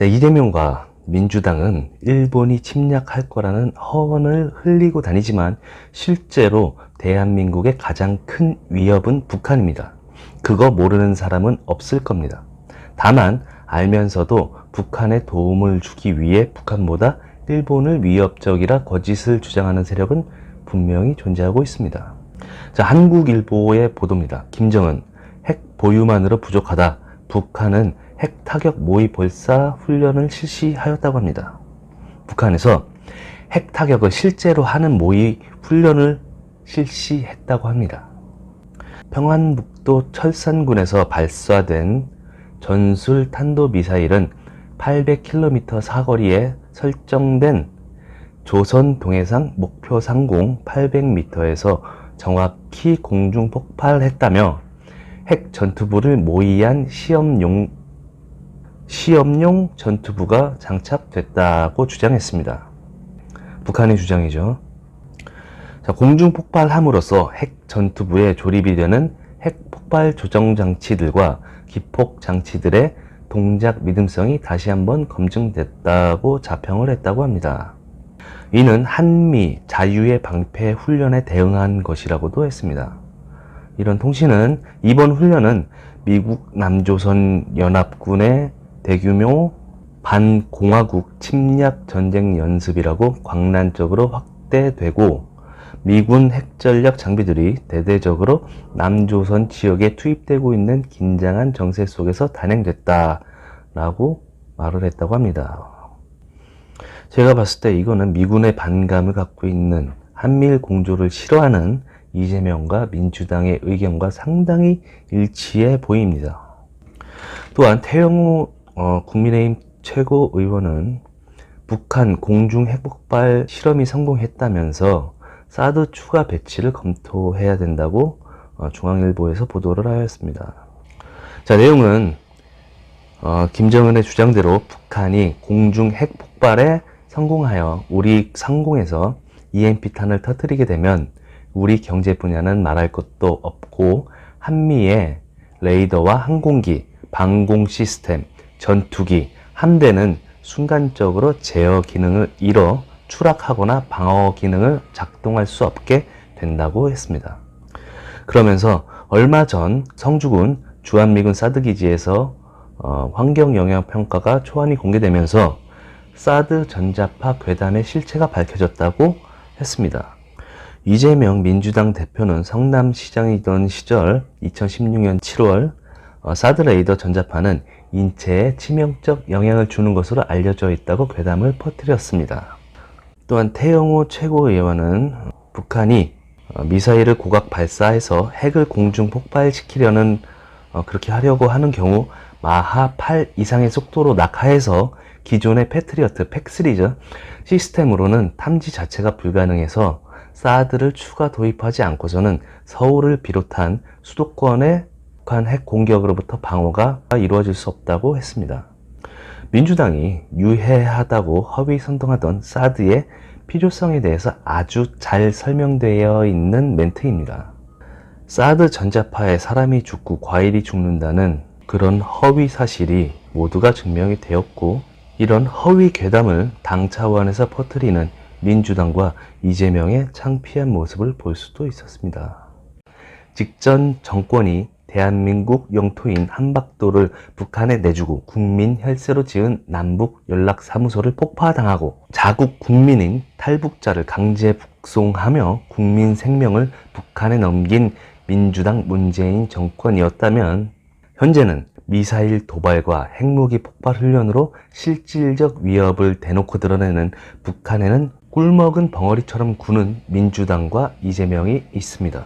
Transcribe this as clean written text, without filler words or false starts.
이재명과 민주당은 일본이 침략할 거라는 허언을 흘리고 다니지만 실제로 대한민국의 가장 큰 위협은 북한입니다. 그거 모르는 사람은 없을 겁니다. 다만 알면서도 북한에 도움을 주기 위해 북한보다 일본을 위협적이라 거짓을 주장하는 세력은 분명히 존재하고 있습니다. 자, 한국일보의 보도입니다. 김정은, 핵 보유만으로 부족하다. 북한은 핵 타격 모의 발사 훈련을 실시하였다고 합니다. 북한에서 핵 타격을 실제로 하는 모의 훈련을 실시했다고 합니다. 평안북도 철산군에서 발사된 전술 탄도미사일은 800km 사거리에 설정된 조선 동해상 목표 상공 800m에서 정확히 공중 폭발했다며 핵 전투부를 모의한 시험용 전투부가 장착됐다고 주장했습니다. 북한의 주장이죠. 자, 공중 폭발함으로써 핵 전투부에 조립이 되는 핵 폭발 조정 장치들과 기폭 장치들의 동작 믿음성이 다시 한번 검증됐다고 자평을 했다고 합니다. 이는 한미 자유의 방패 훈련에 대응한 것이라고도 했습니다. 이런 통신은 이번 훈련은 미국 남조선 연합군의 대규모 반공화국 침략 전쟁 연습이라고 광란적으로 확대되고 미군 핵전략 장비들이 대대적으로 남조선 지역에 투입되고 있는 긴장한 정세 속에서 단행됐다라고 말을 했다고 합니다. 제가 봤을 때 이거는 미군의 반감을 갖고 있는 한미일 공조를 싫어하는 이재명과 민주당의 의견과 상당히 일치해 보입니다. 또한 태영호 국민의힘 최고의원은 북한 공중 핵폭발 실험이 성공했다면서 사드 추가 배치를 검토해야 된다고 중앙일보에서 보도를 하였습니다. 자, 내용은 김정은의 주장대로 북한이 공중 핵폭발에 성공하여 우리 상공에서 EMP탄을 터뜨리게 되면 우리 경제 분야는 말할 것도 없고 한미의 레이더와 항공기, 방공 시스템, 전투기, 함대는 순간적으로 제어 기능을 잃어 추락하거나 방어 기능을 작동할 수 없게 된다고 했습니다. 그러면서 얼마 전 성주군 주한미군 사드 기지에서 환경영향평가가 초안이 공개되면서 사드 전자파 괴담의 실체가 밝혀졌다고 했습니다. 이재명 민주당 대표는 성남시장이던 시절 2016년 7월 사드 레이더 전자파는 인체에 치명적 영향을 주는 것으로 알려져 있다고 괴담을 퍼뜨렸습니다. 또한 태영호 최고위원은 북한이 미사일을 고각 발사해서 핵을 공중 폭발시키려는 그렇게 하려고 하는 경우 마하 8 이상의 속도로 낙하해서 기존의 패트리어트, 팩3죠. 시스템으로는 탐지 자체가 불가능해서 사드를 추가 도입하지 않고서는 서울을 비롯한 수도권의 북한 핵 공격으로부터 방어가 이루어질 수 없다고 했습니다. 민주당이 유해하다고 허위 선동하던 사드의 필요성에 대해서 아주 잘 설명되어 있는 멘트입니다. 사드 전자파에 사람이 죽고 과일이 죽는다는 그런 허위 사실이 모두가 증명이 되었고 이런 허위 괴담을 당 차원에서 퍼뜨리는 민주당과 이재명의 창피한 모습을 볼 수도 있었습니다. 직전 정권이 대한민국 영토인 한박도를 북한에 내주고 국민 혈세로 지은 남북 연락사무소를 폭파당하고 자국 국민인 탈북자를 강제 북송하며 국민 생명을 북한에 넘긴 민주당 문재인 정권이었다면 현재는 미사일 도발과 핵무기 폭발 훈련으로 실질적 위협을 대놓고 드러내는 북한에는 꿀먹은 벙어리처럼 구는 민주당과 이재명이 있습니다.